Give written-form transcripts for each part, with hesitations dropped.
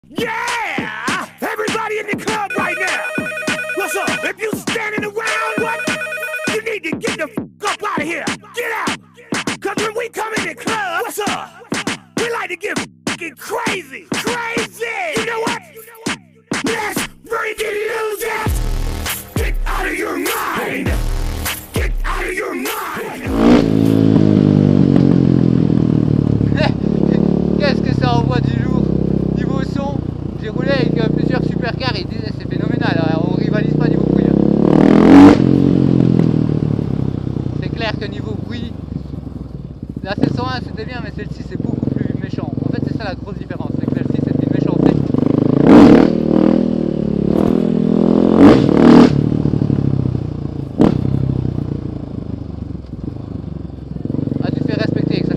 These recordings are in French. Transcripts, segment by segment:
Yeah! Everybody in the club right now! What's up? If you standing around, what? You need to get the f up out of here! Get out! Cause when we come in the club, what's up? We like to get f***ing crazy! Crazy! You know what? Let's freaking lose it! Get out of your mind! Get out of your mind! Qu'est-ce que ça envoie du lourd? Niveau son, j'ai roulé avec plusieurs supercars et ils disaient c'est phénoménal, alors on rivalise pas niveau bruit. C'est clair que niveau bruit, la 701 c'était bien, mais celle-ci c'est beaucoup plus méchant. En fait c'est ça la grosse différence, c'est que celle-ci c'est une méchanceté. Ah, tu te fais respecter avec ça.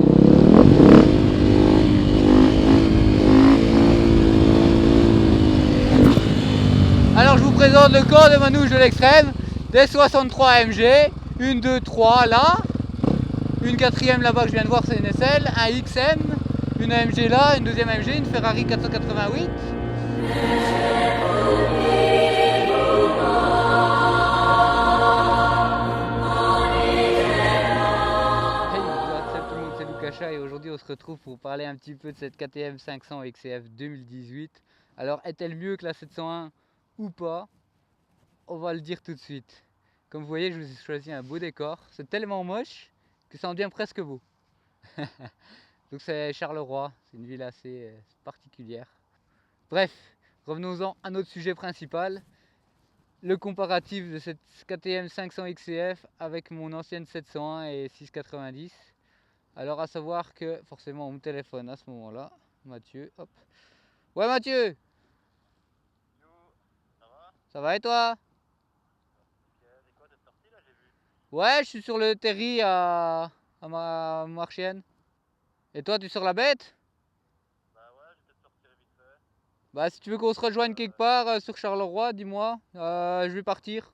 Alors je vous présente le corps de manouche de l'extrême, des 63 AMG, une 2, 3 là, une quatrième là-bas que je viens de voir c'est une SL, un XM, une AMG là, une deuxième AMG, une Ferrari 488. Tout le monde, c'est Lukacha et aujourd'hui on se retrouve pour parler un petit peu de cette KTM 500 XCF 2018. Alors est-elle mieux que la 701 ou pas? On va le dire tout de suite. Comme vous voyez, je vous ai choisi un beau décor. C'est tellement moche que ça en devient presque beau. Donc c'est Charleroi, c'est une ville assez particulière. Bref, revenons-en à notre sujet principal. Le comparatif de cette KTM 500 XCF avec mon ancienne 701 et 690. Alors à savoir que forcément on me téléphone à ce moment-là. Mathieu, hop. Ouais Mathieu! Yo, ça va? Ça va et toi? C'est quoi, t'es sorti là, j'ai vu? Ouais, je suis sur le terri à ma marchienne. Et toi, tu es sur la bête? Bah ouais, je vais peut-être sortir vite fait. Bah, si tu veux qu'on se rejoigne quelque part sur Charleroi, dis-moi. Je vais partir.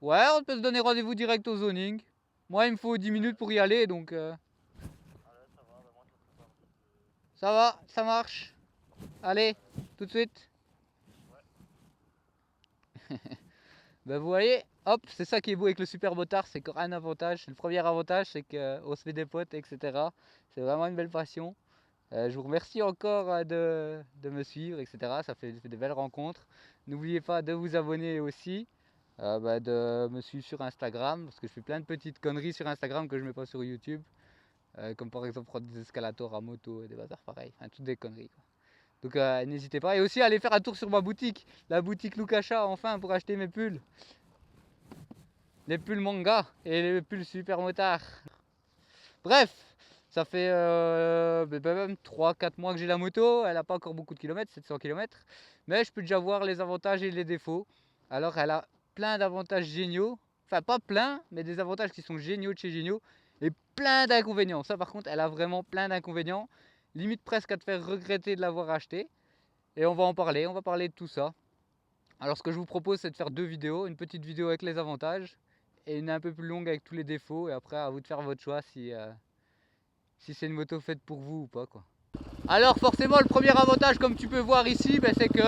Ouais, on peut se donner rendez-vous direct au zoning. Moi, il me faut 10 minutes pour y aller, donc... Allez, ça va, bah moi je me prépare un petit peu. Ça va, ça marche. Allez, tout de suite. Ouais. Ben vous voyez, hop, c'est ça qui est beau avec le super motard, c'est qu'un avantage. Le premier avantage, c'est qu'on se fait des potes, etc. C'est vraiment une belle passion. Je vous remercie encore de me suivre, etc. Ça fait des belles rencontres. N'oubliez pas de vous abonner aussi, de me suivre sur Instagram, parce que je fais plein de petites conneries sur Instagram que je mets pas sur YouTube. Comme par exemple prendre des escalators à moto et des bazars pareils, enfin toutes des conneries quoi. Donc n'hésitez pas, et aussi allez faire un tour sur ma boutique, la boutique Lukacha enfin pour acheter mes pulls. Les pulls manga et les pulls super motard. Bref, ça fait même 3-4 mois que j'ai la moto, elle n'a pas encore beaucoup de kilomètres, 700 km, mais je peux déjà voir les avantages et les défauts. Alors elle a plein d'avantages géniaux, enfin pas plein, mais des avantages qui sont géniaux de chez géniaux, et plein d'inconvénients. Ça par contre, elle a vraiment plein d'inconvénients, limite presque à te faire regretter de l'avoir acheté. Et on va en parler, on va parler de tout ça. Alors ce que je vous propose, c'est de faire deux vidéos, une petite vidéo avec les avantages, et une un peu plus longue avec tous les défauts, et après à vous de faire votre choix si c'est une moto faite pour vous ou pas quoi. Alors forcément le premier avantage comme tu peux voir ici, c'est que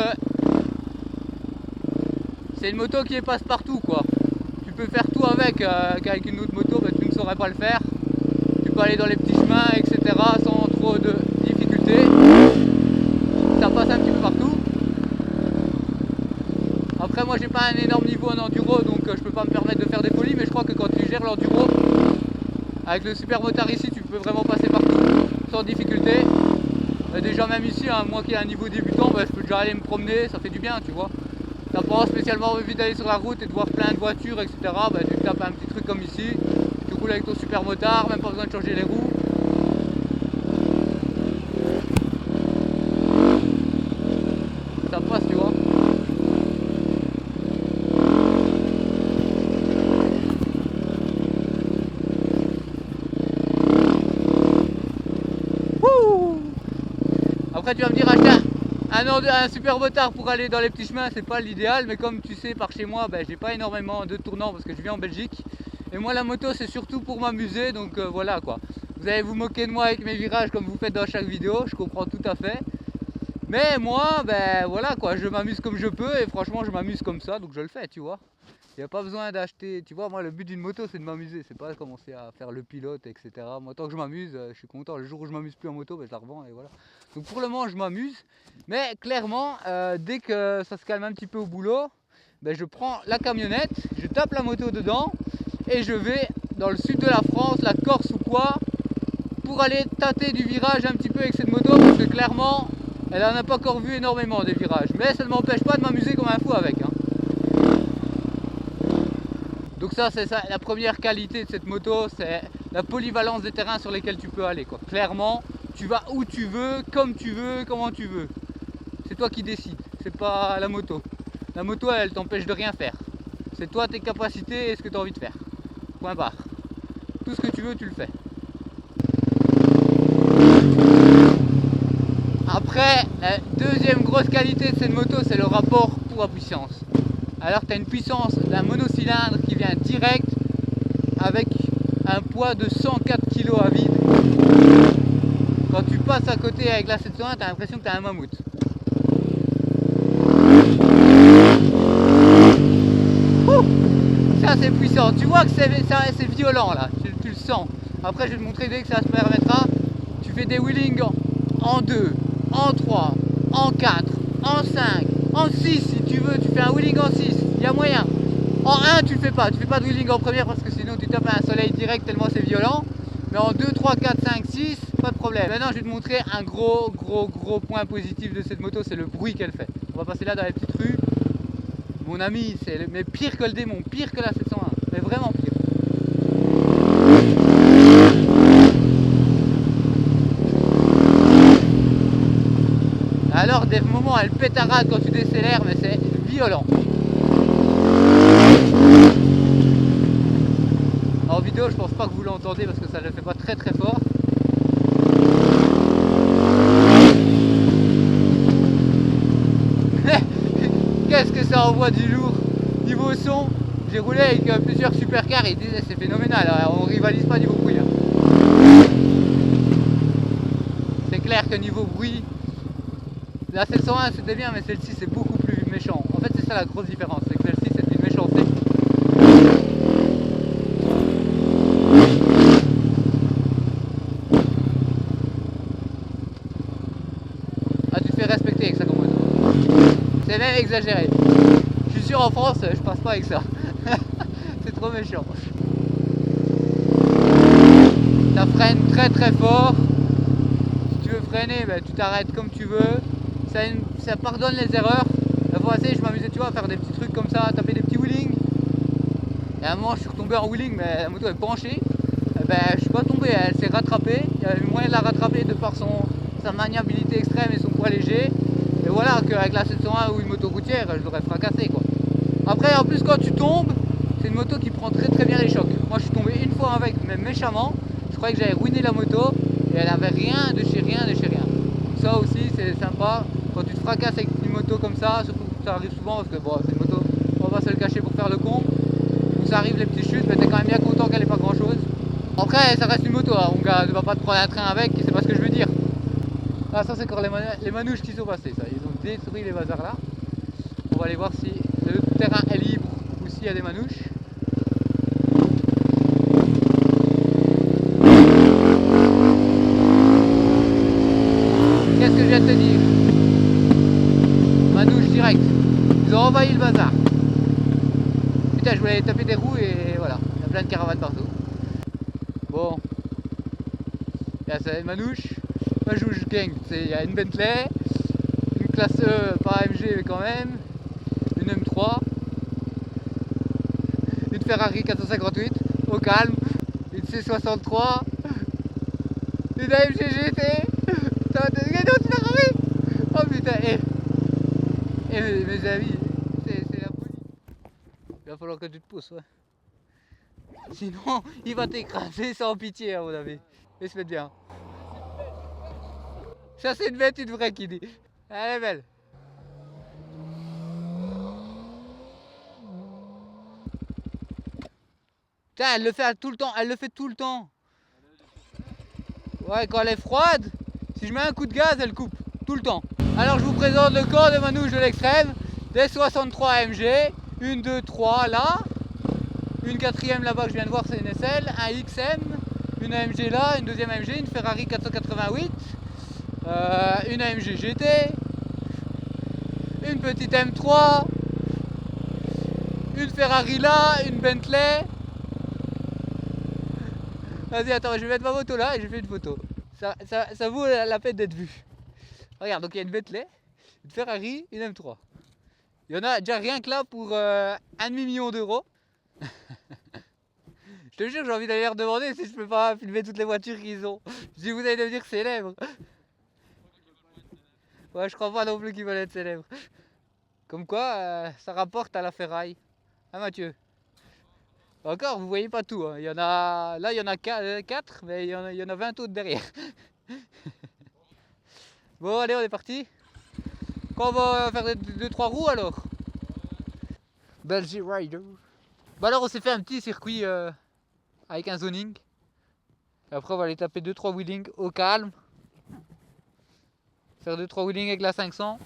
c'est une moto qui est passe-partout quoi. Tu peux faire tout avec une autre moto, tu ne saurais pas le faire. Tu peux aller dans les petits chemins etc. sans trop de difficultés. Ça passe un petit peu partout. Après moi j'ai pas un énorme niveau en enduro donc je peux pas me permettre de faire des folies, mais je crois que quand tu gères l'enduro avec le super motard ici tu peux vraiment passer partout sans difficulté. Déjà même ici, moi qui ai un niveau débutant, je peux déjà aller me promener, ça fait du bien tu vois. T'as pas spécialement envie d'aller sur la route et de voir plein de voitures etc. Tu tapes un petit truc comme ici, tu roules avec ton super motard, même pas besoin de changer les roues. Ça passe tu vois. Après tu vas me dire acheter un super motard pour aller dans les petits chemins, c'est pas l'idéal, mais comme tu sais par chez moi j'ai pas énormément de tournants parce que je vis en Belgique et moi la moto c'est surtout pour m'amuser, donc voilà quoi. Vous allez vous moquer de moi avec mes virages comme vous faites dans chaque vidéo, je comprends tout à fait, Mais moi, ben voilà quoi, je m'amuse comme je peux et franchement je m'amuse comme ça, donc je le fais, tu vois. Il n'y a pas besoin d'acheter, tu vois, moi le but d'une moto c'est de m'amuser, c'est pas commencer à faire le pilote, etc. Moi tant que je m'amuse, je suis content. Le jour où je m'amuse plus en moto, ben, je la revends et voilà. Donc pour le moment je m'amuse, mais clairement, dès que ça se calme un petit peu au boulot, ben, je prends la camionnette, je tape la moto dedans et je vais dans le sud de la France, la Corse ou quoi, pour aller tâter du virage un petit peu avec cette moto parce que clairement elle en a pas encore vu énormément des virages, mais ça ne m'empêche pas de m'amuser comme un fou avec, hein. Donc ça c'est ça, la première qualité de cette moto, c'est la polyvalence des terrains sur lesquels tu peux aller, quoi. Clairement tu vas où tu veux, comme tu veux, comment tu veux, c'est toi qui décides, c'est pas la moto. La moto elle t'empêche de rien faire, c'est toi tes capacités et ce que tu as envie de faire, point barre. Tout ce que tu veux tu le fais. Après, la deuxième grosse qualité de cette moto, c'est le rapport poids-puissance. Alors tu as une puissance d'un monocylindre qui vient direct avec un poids de 104 kg à vide. Quand tu passes à côté avec la 701, tu as l'impression que tu as un mammouth. Ça c'est puissant, tu vois que c'est violent là, tu le sens. Après je vais te montrer dès que ça se permettra. Tu fais des wheelings en 2, en 3, en 4, en 5, en 6 si tu veux, tu fais un wheeling en 6, il y a moyen. En 1 tu fais pas de wheeling en première parce que sinon tu tapes un soleil direct tellement c'est violent. Mais en 2, 3, 4, 5, 6, pas de problème. Maintenant je vais te montrer un gros point positif de cette moto, c'est le bruit qu'elle fait. On va passer là dans les petites rues. Mon ami, mais pire que le démon, pire que la 701, mais vraiment pire. Alors des moments elle pétarade quand tu décélères, mais c'est violent. En vidéo je pense pas que vous l'entendez parce que ça ne le fait pas très fort. Qu'est-ce que ça envoie du lourd. Niveau son, j'ai roulé avec plusieurs supercars et ils disaient c'est phénoménal, alors, on rivalise pas niveau bruit. C'est clair que niveau bruit, la 701 c'était bien mais celle-ci c'est beaucoup plus méchant. En fait c'est ça la grosse différence, c'est que celle-ci c'est une méchanceté. Ah tu te fais respecter avec ça comme moto. C'est même exagéré. Je suis sûr en France je passe pas avec ça. C'est trop méchant. Ça freine très fort. Si tu veux freiner, ben, tu t'arrêtes comme tu veux. Ça pardonne les erreurs. La fois passée, je m'amusais tu vois, à faire des petits trucs comme ça, à taper des petits wheelings. Et à un moment, je suis retombé en wheeling, mais la moto est penchée. Et ben, je suis pas tombé, elle s'est rattrapée. Il y avait moyen de la rattraper de par sa maniabilité extrême et son poids léger. Et voilà, qu'avec la 701 ou une moto routière, je l'aurais fracassé, quoi. Après, en plus, quand tu tombes, c'est une moto qui prend très bien les chocs. Moi, je suis tombé une fois avec, même méchamment. Je croyais que j'avais ruiné la moto et elle avait rien de chez rien. Ça aussi, c'est sympa. Quand tu te fracasses avec une moto comme ça, surtout que ça arrive souvent parce que bon, c'est une moto, on va pas se le cacher pour faire le con. Donc ça arrive les petites chutes, mais t'es quand même bien content qu'elle ait pas grand chose. Après, ça reste une moto, hein. On ne va pas te prendre un train avec, c'est pas ce que je veux dire. Ah, ça, c'est encore les manouches qui sont passées, ça. Ils ont détruit les bazars là. On va aller voir si le terrain est libre ou s'il y a des manouches. Qu'est-ce que je viens de te dire? Manouche direct. Ils ont envahi le bazar. Putain, je voulais taper des roues et voilà. Il y a plein de caravanes partout. Bon. Là, c'est une manouche. Manouche gang. Il y a une Bentley. Une classe E, pas AMG mais quand même. Une M3. Une Ferrari 458. Au calme. Une C63. Une AMG GT. Oh putain, mes amis, c'est la folie. Il va falloir que tu te pousses, ouais. Sinon, il va t'écraser sans pitié, à mon avis. Et se met bien. Ça, c'est une bête, une vraie qui dit. Elle est belle. Putain, elle le fait tout le temps, elle le fait tout le temps. Ouais, quand elle est froide, si je mets un coup de gaz, elle coupe. Tout le temps. Alors je vous présente le corps de manouche de l'extrême, des 63 AMG, une, 2, 3 là, une quatrième là-bas que je viens de voir c'est une SL, un XM, une AMG là, une deuxième AMG, une Ferrari 488, une AMG GT, une petite M3, une Ferrari là, une Bentley. Vas-y attends, je vais mettre ma moto là et je fais une photo. Ça vaut la peine d'être vu. Regarde, donc il y a une Bentley, une Ferrari, une M3. Il y en a déjà rien que là pour 1,5 million d'euros. Je te jure, j'ai envie d'aller leur demander si je peux pas filmer toutes les voitures qu'ils ont. Si vous allez devenir célèbre. Ouais, je crois pas non plus qu'ils veulent être célèbres. Comme quoi, ça rapporte à la ferraille. Hein Mathieu? Encore, vous voyez pas tout. Hein. Il y en a, là, il y en a 4, mais il y en a 20 autres derrière. Bon, allez, on est parti. Quand on va faire 2-3 roues alors. Belgian Rider. Bah alors, on s'est fait un petit circuit avec un zoning. Et après, on va aller taper 2-3 wheelings au calme. Faire 2-3 wheelings avec la 500.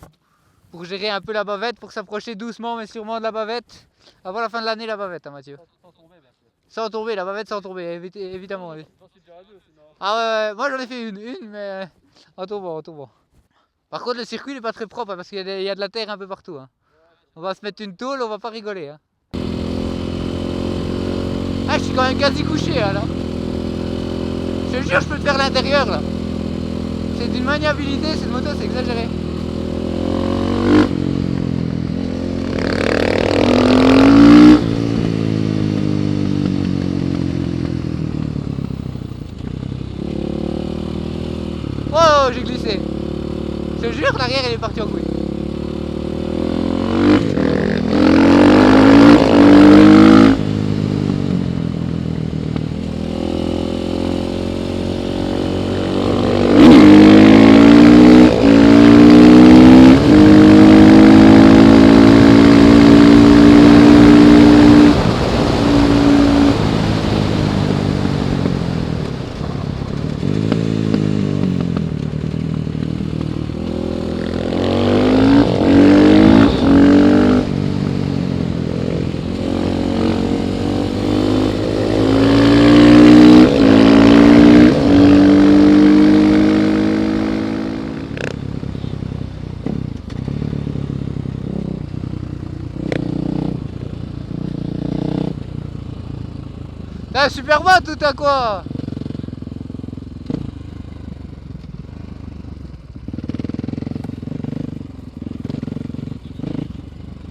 Pour gérer un peu la bavette, pour s'approcher doucement mais sûrement de la bavette. Avant la fin de l'année, la bavette, hein, Mathieu. Sans tomber, bien sûr. Sans tomber, la bavette sans tomber, évidemment. Oui. J'en suis déjà à 2 sinon. Ah ouais, moi j'en ai fait une mais en tombant, en tombant. Par contre, le circuit n'est pas très propre hein, parce qu'il y a de la terre un peu partout. Hein. On va se mettre une tôle, on va pas rigoler. Hein. Ah, je suis quand même quasi couché hein, là. Je te jure, je peux te faire l'intérieur là. C'est d'une maniabilité, cette moto, c'est exagéré. Oh, j'ai glissé. Je te jure, l'arrière elle est partie en couille. Ah, super bas tout à quoi.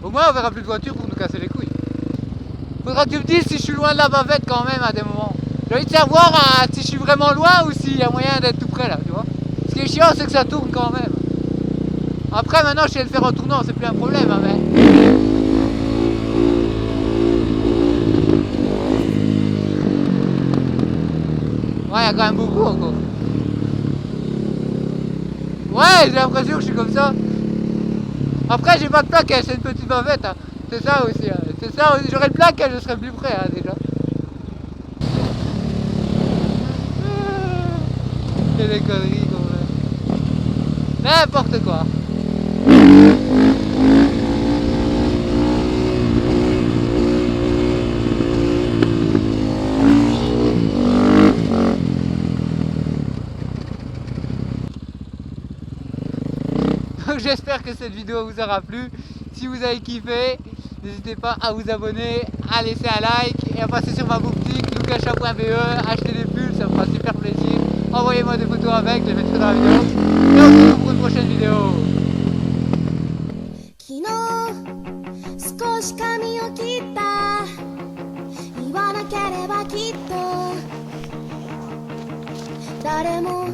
Au moins on verra plus de voitures pour nous casser les couilles. Faudra que tu me dises si je suis loin de la bavette quand même à des moments. J'ai envie de savoir si je suis vraiment loin ou s'il y a moyen d'être tout près là, tu vois. Ce qui est chiant c'est que ça tourne quand même. Après maintenant je sais le faire en tournant, c'est plus un problème hein, mais... Ouais, il y a quand même beaucoup encore. Ouais, j'ai l'impression que je suis comme ça. Après, j'ai pas de plaque, c'est une petite bavette. Hein. C'est ça aussi. Hein. C'est ça, j'aurais le plaque, je serais plus près hein, déjà. C'est des conneries quand même. N'importe quoi. Donc j'espère que cette vidéo vous aura plu. Si vous avez kiffé, n'hésitez pas à vous abonner, à laisser un like et à passer sur ma boutique lucascha.be, acheter des pulls, ça me fera super plaisir. Envoyez-moi des photos avec, je les mettrai dans la vidéo. Et on se retrouve pour une prochaine vidéo. 少し髪を切った言わなければきっと誰も